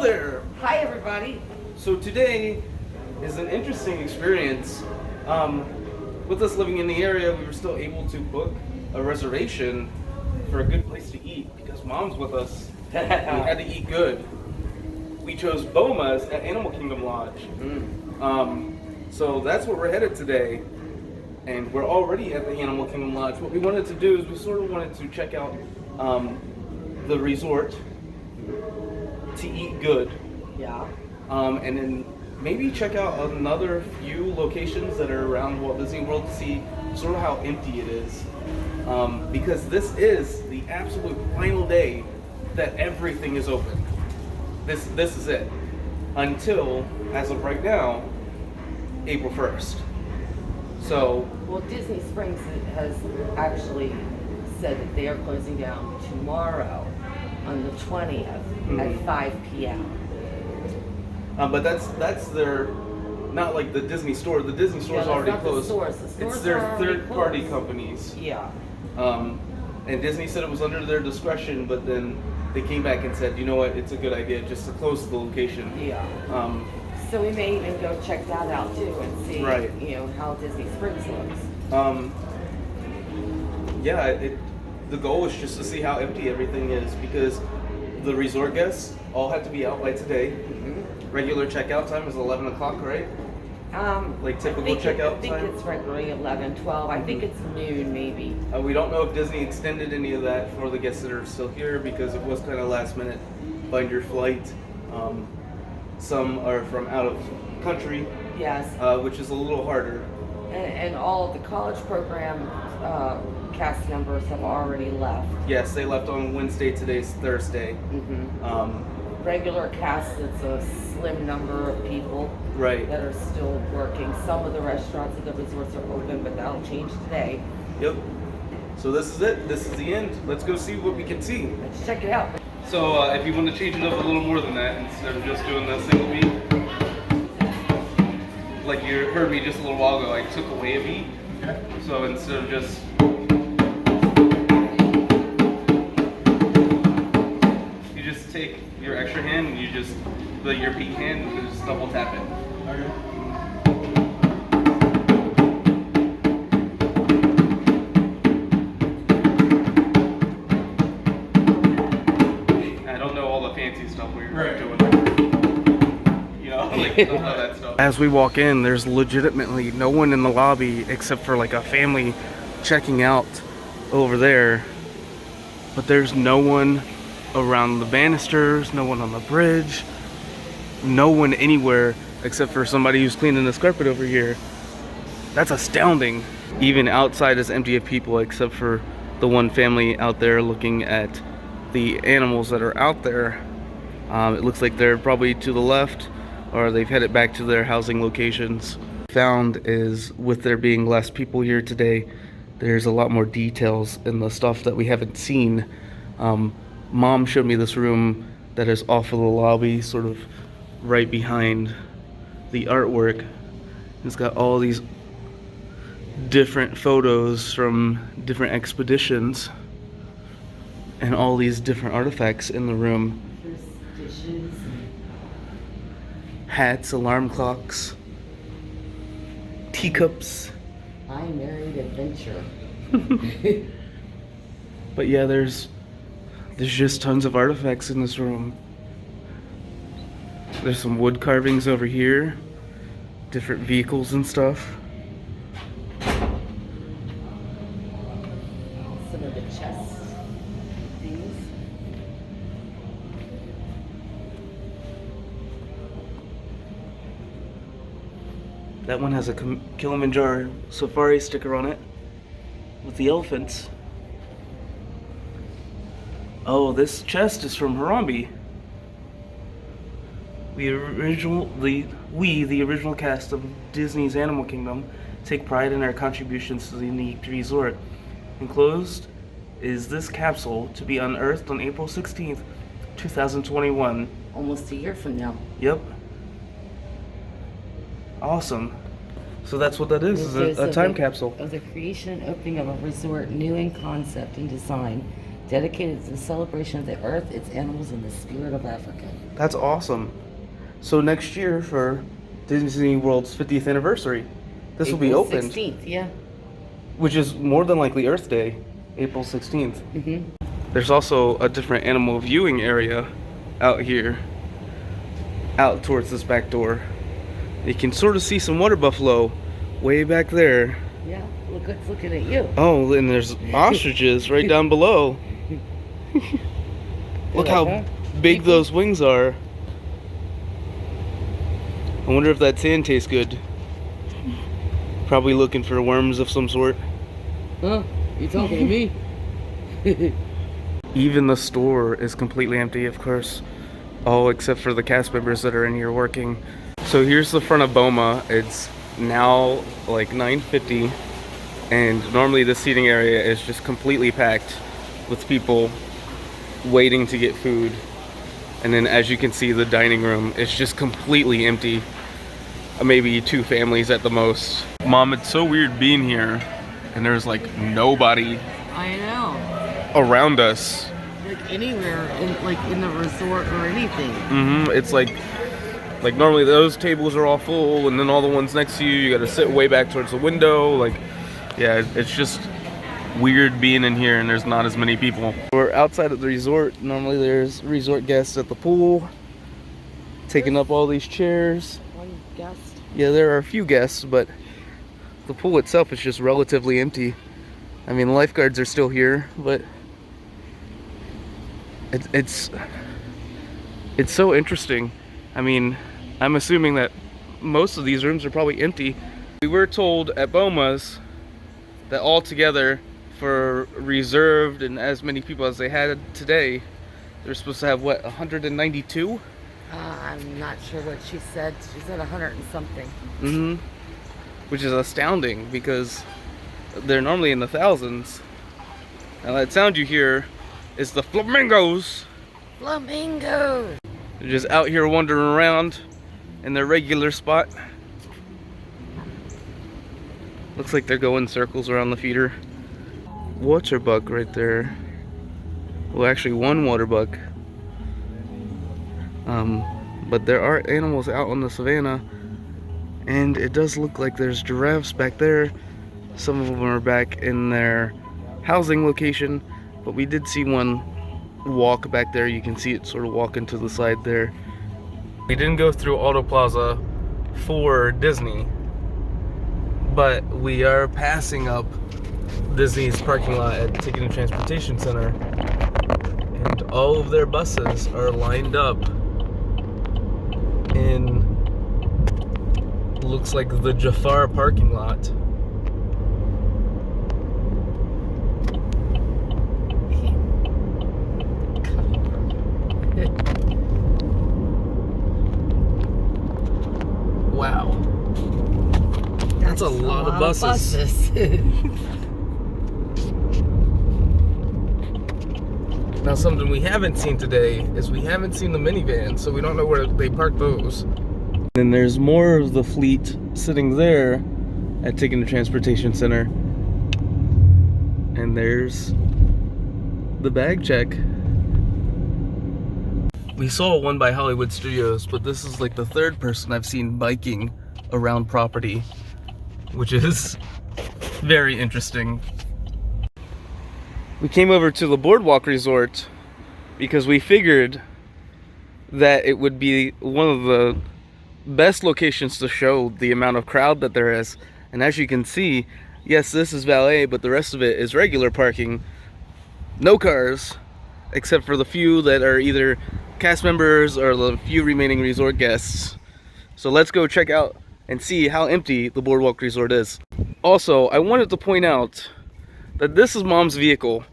there! Hi, everybody. So today is an interesting experience. With us living in the area, we were still able to book a reservation for a good place to eat because Mom's with us. We had to eat good. We chose Boma's at Animal Kingdom Lodge. So that's where we're headed today. And we're already at the Animal Kingdom Lodge. What we wanted to do is we sort of wanted to check out the resort to eat good. Yeah. And then maybe check out another few locations that are around Walt Disney World to see sort of how empty it is. Because this is the absolute final day that everything is open. This is it. Until, as of right now, April 1st. So... Well, Disney Springs has actually said that they are closing down tomorrow on the 20th at 5 p.m. But that's their, not like the Disney store. The Disney store's already closed. It's their third-party companies. Yeah. And Disney said it was under their discretion, but then they came back and said, you know what, it's a good idea just to close the location. Yeah. So we may even go check that out too and see, how Disney Springs looks. The goal is just to see how empty everything is because the resort guests all have to be out by today. Regular checkout time is 11 o'clock, right? Like typical checkout time? I think it's regularly 11, 12. I think it's noon maybe. We don't know if Disney extended any of that for the guests that are still here because it was kind of last minute. Find your flight. Some are from out of country. Yes. Which is a little harder. And all of the college program cast members have already left. Yes, they left on Wednesday. Today's Thursday. Regular cast, it's a slim number of people that are still working. Some of the restaurants at the resorts are open, but that'll change today. Yep. So this is it. This is the end. Let's go see what we can see. Let's check it out. So if you want to change it up a little more than that, instead of just doing the single beat, like you heard me just a little while ago, I took away a beat. So instead of just take your extra hand and you just, your beat hand, and just double tap it. Okay. I don't know all the fancy stuff we're doing. All that stuff. As we walk in, there's legitimately no one in the lobby except for like a family checking out over there. But there's no one around the banisters, no one on the bridge, no one anywhere except for somebody who's cleaning this carpet over here. That's astounding. Even outside is empty of people except for the one family out there looking at the animals that are out there. It looks like they're probably to the left or they've headed back to their housing locations. Found is with there being less people here today, there's a lot more details in the stuff that we haven't seen. Mom showed me this room that is off of the lobby, sort of right behind the artwork. It's got all these different photos from different expeditions and all these different artifacts in the room. There's dishes. Hats, alarm clocks, teacups. I married adventure. But yeah, there's just tons of artifacts in this room. There's some wood carvings over here, different vehicles and stuff. Some of the chest things. That one has a Kilimanjaro safari sticker on it with the elephants. Oh, this chest is from Harambe. The original cast of Disney's Animal Kingdom, take pride in our contributions to the unique resort. Enclosed is this capsule to be unearthed on April 16th, 2021. Almost a year from now. Yep. Awesome. So that's what that is a time capsule. Of the creation and opening of a resort new in concept and design, dedicated to the celebration of the earth, its animals, and the spirit of Africa. That's awesome. So next year for Disney World's 50th anniversary, this will be April opened. 16th, yeah. Which is more than likely Earth Day, April 16th. Mm-hmm. There's also a different animal viewing area out here, out towards this back door. You can sort of see some water buffalo way back there. Yeah, look, it's looking at you. Oh, and there's ostriches right down below. Look how big those wings are. I wonder if that sand tastes good. Probably looking for worms of some sort. Huh? You talking to me? Even the store is completely empty, of course. All except for the cast members that are in here working. So here's the front of Boma. It's now like 9:50, and normally the seating area is just completely packed with people waiting to get food. And then as you can see, the dining room is just completely empty. Maybe 2 families at the most. Mom, it's so weird being here and there's like nobody I know. around us. Like anywhere, in the resort or anything. It's like normally those tables are all full, and then all the ones next to you gotta sit way back towards the window. Like, yeah, it's just weird being in here and there's not as many people. We're outside of the resort. Normally there's resort guests at the pool taking up all these chairs. One guest. Yeah, there are a few guests, but the pool itself is just relatively empty. I mean, lifeguards are still here, but it's so interesting. I mean, I'm assuming that most of these rooms are probably empty. We were told at Boma's that altogether, for reserved and as many people as they had today, they're supposed to have, what, 192? I'm not sure what she said. She said 100 and something. Which is astounding because they're normally in the thousands. Now that sound you hear is the flamingos. Flamingos! They're just out here wandering around in their regular spot. Looks like they're going circles around the feeder. Water buck right there. Well, actually one water buck. But there are animals out on the savannah, and it does look like there's giraffes back there. Some of them are back in their housing location, but we did see one walk back there. You can see it sort of walking to the side there. We didn't go through Auto Plaza for Disney, but we are passing up Disney's parking lot at Ticket and Transportation Center, and all of their buses are lined up in, looks like, the Jafar parking lot. Wow, that's a lot of buses. Now, something we haven't seen today is we haven't seen the minivans, so we don't know where they park those. Then there's more of the fleet sitting there at Ticket and Transportation Center. And there's the bag check. We saw one by Hollywood Studios, but this is like the 3rd person I've seen biking around property, which is very interesting. We came over to the Boardwalk Resort because we figured that it would be one of the best locations to show the amount of crowd that there is. And as you can see, yes, this is valet, but the rest of it is regular parking. No cars, except for the few that are either cast members or the few remaining resort guests. So let's go check out and see how empty the Boardwalk Resort is. Also, I wanted to point out that this is Mom's vehicle.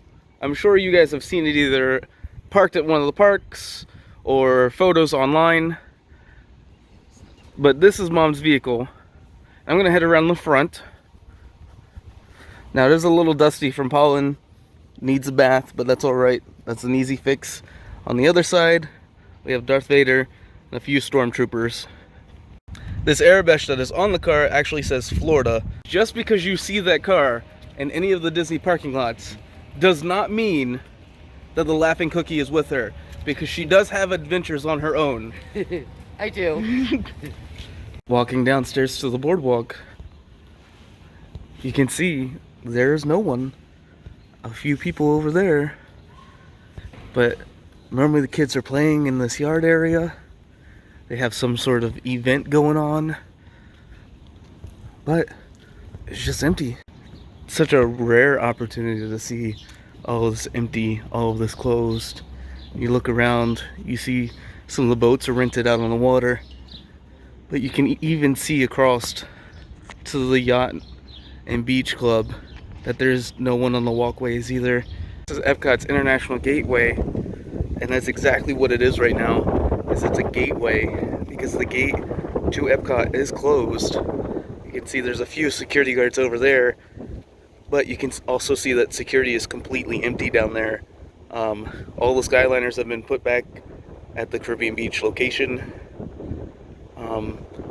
I'm sure you guys have seen it either parked at one of the parks or photos online. But this is Mom's vehicle. I'm gonna head around the front. Now it is a little dusty from pollen. Needs a bath, but that's alright. That's an easy fix. On the other side, we have Darth Vader and a few stormtroopers. This Arabesh that is on the car actually says Florida. Just because you see that car in any of the Disney parking lots does not mean that the Laughin Cookie is with her, because she does have adventures on her own. I do. Walking downstairs to the boardwalk, you can see there's no one. A few people over there, but normally the kids are playing in this yard area. They have some sort of event going on, but it's just empty. Such a rare opportunity to see all of this empty, all of this closed. You look around, you see some of the boats are rented out on the water, but you can even see across to the yacht and beach club that there's no one on the walkways either. This is Epcot's International Gateway, and that's exactly what it is right now. Is it's a gateway because the gate to Epcot is closed. You can see there's a few security guards over there, but you can also see that security is completely empty down there. All the Skyliners have been put back at the Caribbean Beach location,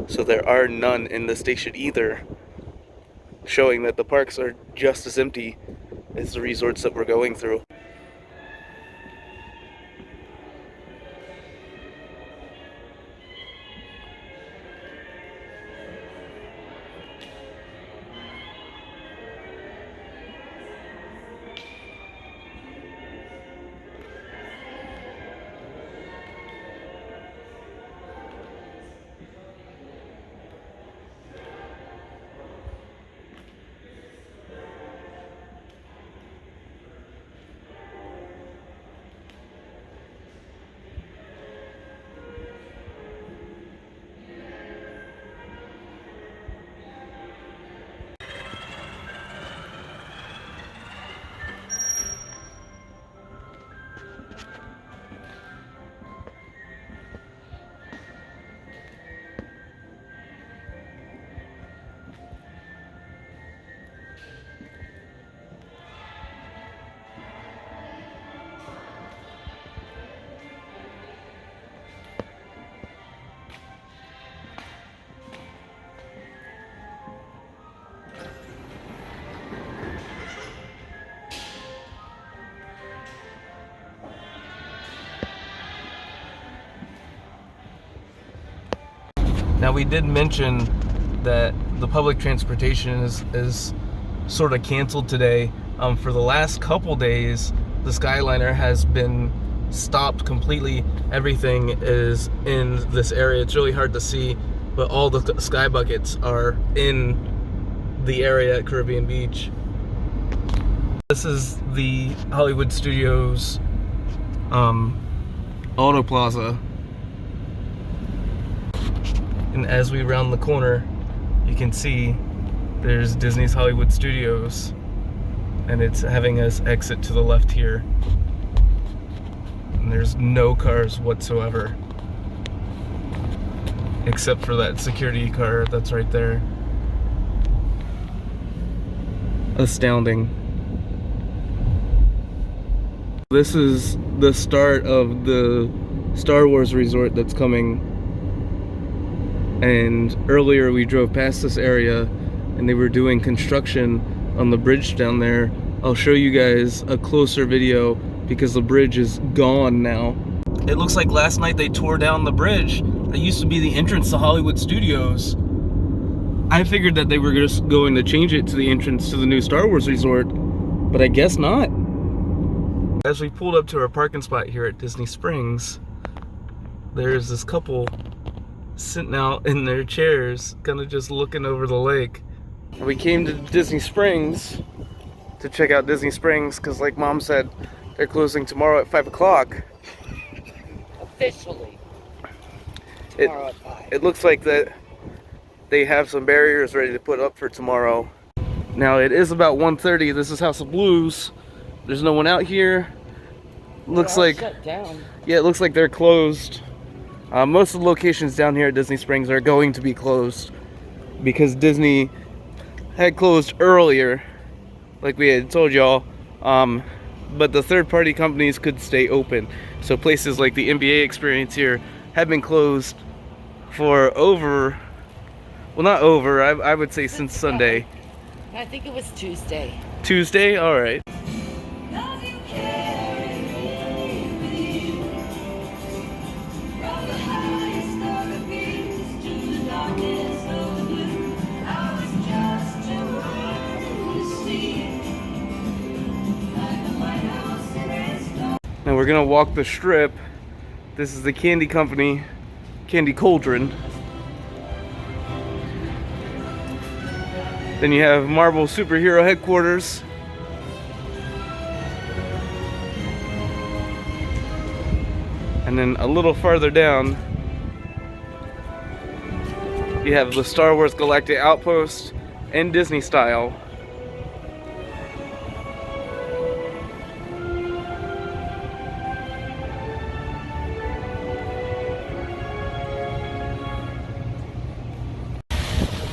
so there are none in the station either, showing that the parks are just as empty as the resorts that we're going through. Now, we did mention that the public transportation is sort of canceled today. For the last couple days, the Skyliner has been stopped completely. Everything is in this area. It's really hard to see, but all the sky buckets are in the area at Caribbean Beach. This is the Hollywood Studios Auto Plaza. And as we round the corner, you can see there's Disney's Hollywood Studios, and it's having us exit to the left here. And there's no cars whatsoever, except for that security car that's right there. Astounding. This is the start of the Star Wars resort that's coming. And earlier we drove past this area and they were doing construction on the bridge down there. I'll show you guys a closer video because the bridge is gone now. It looks like last night they tore down the bridge that used to be the entrance to Hollywood Studios. I figured that they were just going to change it to the entrance to the new Star Wars resort, but I guess not. As we pulled up to our parking spot here at Disney Springs, there's this couple sitting out in their chairs, kind of just looking over the lake. We came to Disney Springs to check out Disney Springs because, like Mom said, they're closing tomorrow at 5 o'clock. Officially. Tomorrow at 5. It looks like that they have some barriers ready to put up for tomorrow. Now it is about 1:30. This is House of Blues. There's no one out here. Looks like shut down. Yeah, it looks like they're closed. Most of the locations down here at Disney Springs are going to be closed because Disney had closed earlier, like we had told y'all, but the third-party companies could stay open. So places like the NBA Experience here have been closed for I would say since Sunday. I think it was Tuesday. Tuesday? All right. we're gonna walk the strip. This is the candy company, Candy Cauldron. Then you have Marvel Superhero Headquarters. And then a little farther down, you have the Star Wars Galactic Outpost and Disney style.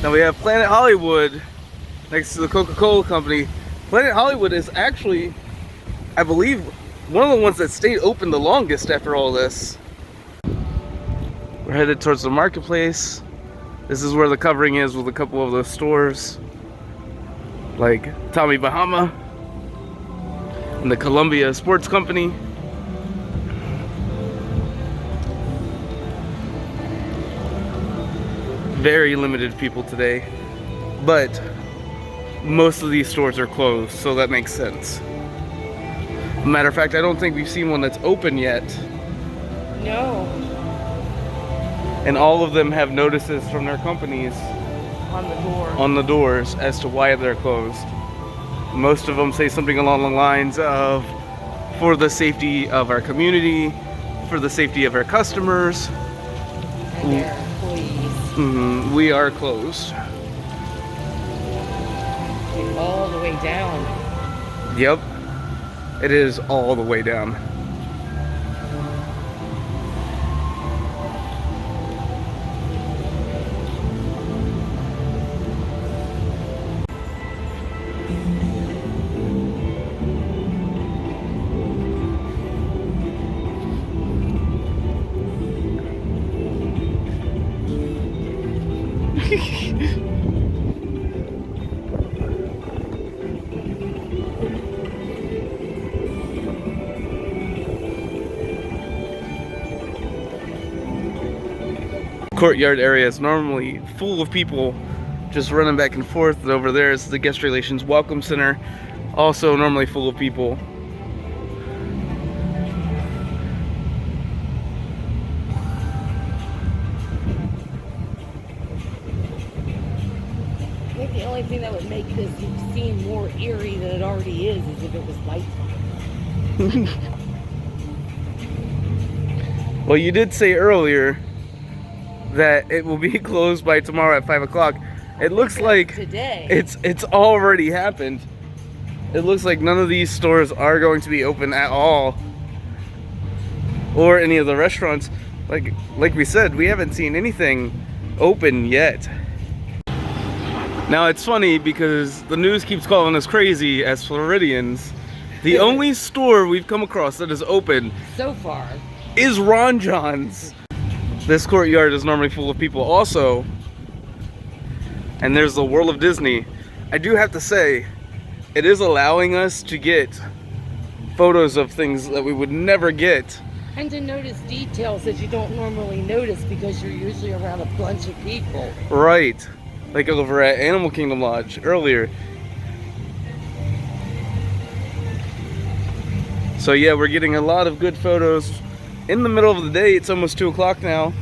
Now we have Planet Hollywood next to the Coca-Cola company. Planet Hollywood is actually, I believe, one of the ones that stayed open the longest after all this. We're headed towards the marketplace. This is where the covering is with a couple of those stores, like Tommy Bahama and the Columbia Sports Company. Very limited people today, but most of these stores are closed, so that makes sense. Matter of fact, I don't think we've seen one that's open yet. No. And all of them have notices from their companies on the doors as to why they're closed. Most of them say something along the lines of, for the safety of our community, for the safety of our customers, and their employees. We are closed. All the way down. Yep. It is all the way down. Courtyard area is normally full of people just running back and forth. And over there is the Guest Relations Welcome Center, also normally full of people. I think the only thing that would make this seem more eerie than it already is if it was nighttime. Well, you did say earlier that it will be closed by tomorrow at 5 o'clock. It looks like today it's already happened. It looks like none of these stores are going to be open at all, or any of the restaurants. Like we said, we haven't seen anything open yet. Now it's funny because the news keeps calling us crazy as Floridians. The only store we've come across that is open so far is Ron John's. This courtyard is normally full of people also. And there's the World of Disney. I do have to say, it is allowing us to get photos of things that we would never get. And to notice details that you don't normally notice because you're usually around a bunch of people. Right. Like over at Animal Kingdom Lodge earlier. So yeah, we're getting a lot of good photos in the middle of the day. It's almost 2 o'clock now,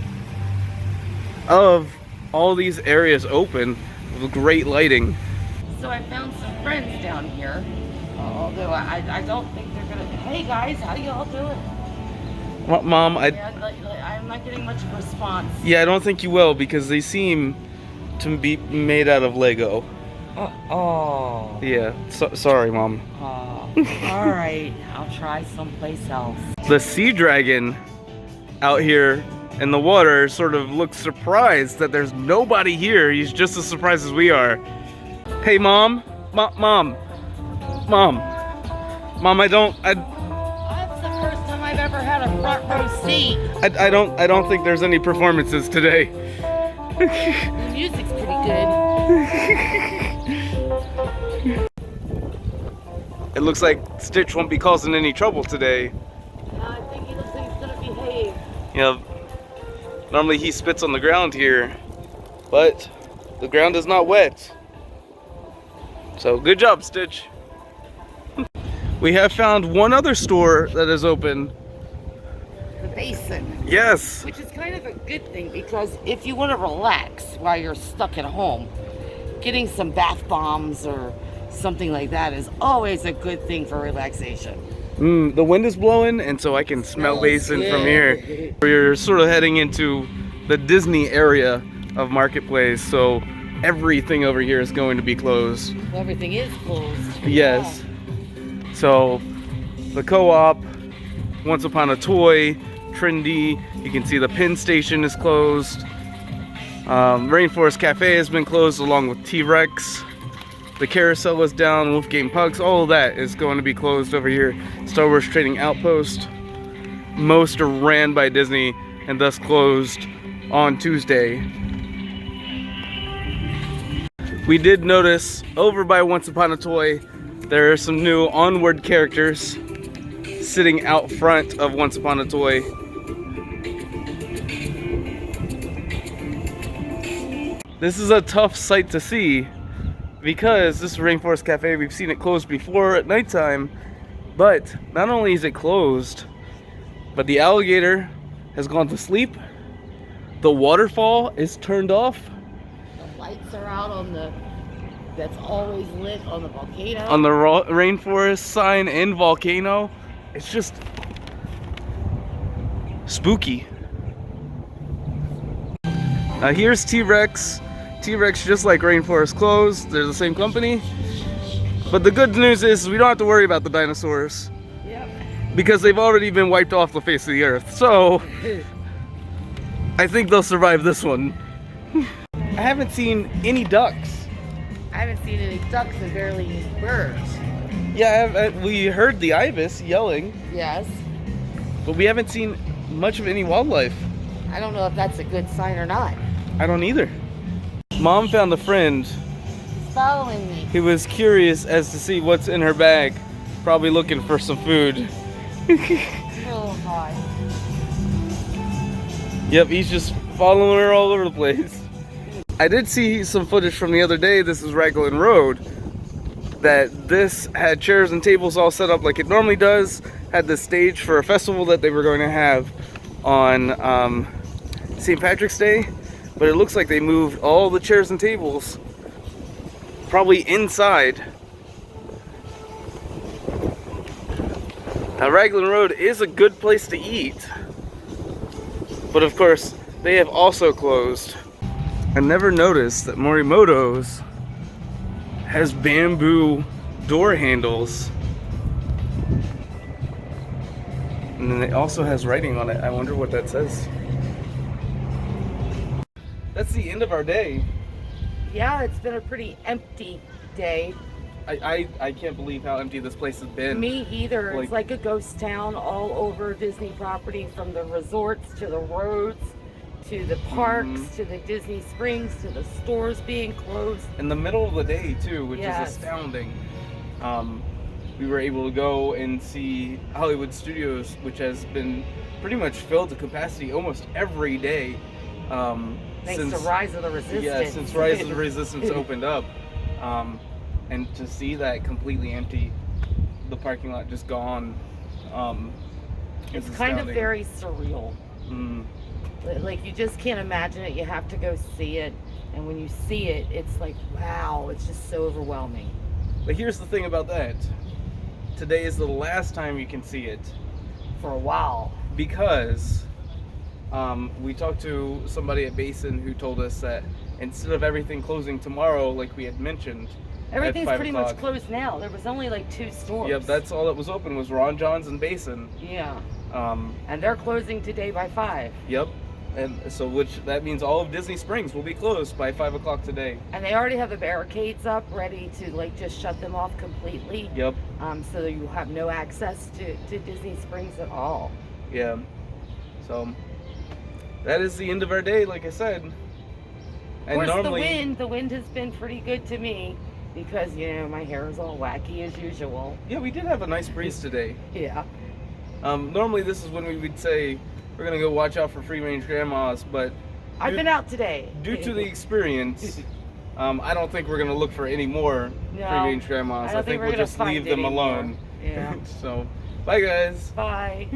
of all these areas open with great lighting. So I found some friends down here, although I don't think they're gonna. Hey guys, how y'all doing? What, Mom? I'm not getting much of a response. Yeah, I don't think you will, because they seem to be made out of Lego. Oh. Yeah, sorry, Mom. All right, I'll try someplace else. The sea dragon out here in the water sort of looks surprised that there's nobody here. He's just as surprised as we are. Hey, Mom, Mom, I don't. That's the first time I've ever had a front row seat. I don't think there's any performances today. The music's pretty good. It looks like Stitch won't be causing any trouble today. I think he looks like he's gonna behave. You know, normally he spits on the ground here, but the ground is not wet. So good job, Stitch. We have found one other store that is open. The Basin. Yes. Which is kind of a good thing, because if you want to relax while you're stuck at home, getting some bath bombs or something like that is always a good thing for relaxation. The wind is blowing, and so I can smell Basin from here. We're sort of heading into the Disney area of Marketplace, so everything over here is going to be closed. Everything is closed. Yes. So the Co-op, Once Upon a Toy, Trendy, you can see the Penn Station is closed. Rainforest Cafe has been closed along with T-Rex. The Carousel is down, Wolfgang Pucks, all of that is going to be closed over here. Star Wars Trading Outpost. Most are ran by Disney and thus closed on Tuesday. We did notice over by Once Upon a Toy, there are some new Onward characters sitting out front of Once Upon a Toy. This is a tough sight to see because this Rainforest Cafe, we've seen it closed before at nighttime, but not only is it closed, but the alligator has gone to sleep. The waterfall is turned off. The lights are out on the, that's always lit on the volcano. On the rainforest sign and volcano. It's just spooky. Now here's T-Rex. T-Rex, just like Rainforest, closed. They're the same company. But the good news is we don't have to worry about the dinosaurs. Yep. Because they've already been wiped off the face of the earth. So I think they'll survive this one. I haven't seen any ducks. I haven't seen any ducks and barely any birds. Yeah, we heard the ibis yelling. Yes. But we haven't seen much of any wildlife. I don't know if that's a good sign or not. I don't either. Mom found a friend. He's following me. He was curious as to see what's in her bag. Probably looking for some food. Oh God. Yep, he's just following her all over the place. I did see some footage from the other day. This is Raglan Road. That this had chairs and tables all set up like it normally does. Had the stage for a festival that they were going to have on St. Patrick's Day. But it looks like they moved all the chairs and tables probably inside. Now Raglan Road is a good place to eat. But of course, they have also closed. I never noticed that Morimoto's has bamboo door handles. And then it also has writing on it. I wonder what that says. That's the end of our day. Yeah, it's been a pretty empty day. I can't believe how empty this place has been. Me either. It's like a ghost town all over Disney property, from the resorts to the roads to the parks to the Disney Springs to the stores being closed. In the middle of the day too, which is astounding. We were able to go and see Hollywood Studios, which has been pretty much filled to capacity almost every day. Thanks to Rise of the Resistance. Yeah, since Rise of the Resistance opened up. And to see that completely empty, the parking lot just gone, it's kind of very surreal. Like, you just can't imagine it. You have to go see it. And when you see it, it's like, wow, it's just so overwhelming. But here's the thing about that. Today is the last time you can see it. For a while. Because we talked to somebody at Basin who told us that instead of everything closing tomorrow, like we had mentioned, everything's pretty much closed now. There was only like 2 stores. Yep, that's all that was open was Ron John's and Basin. Yeah. And they're closing today by 5. Yep. And so that means all of Disney Springs will be closed by 5 o'clock today. And they already have the barricades up ready to like just shut them off completely. Yep. So that you have no access to Disney Springs at all. Yeah. So that is the end of our day, like I said. And of course, normally the wind has been pretty good to me because, you know, my hair is all wacky as usual. Yeah, we did have a nice breeze today. Yeah. Normally this is when we would say we're gonna go watch out for free-range grandmas, but I've been out today. Due to the experience, I don't think we're gonna look for any more free-range grandmas. I think we'll just leave them alone. Yeah. So, bye guys. Bye.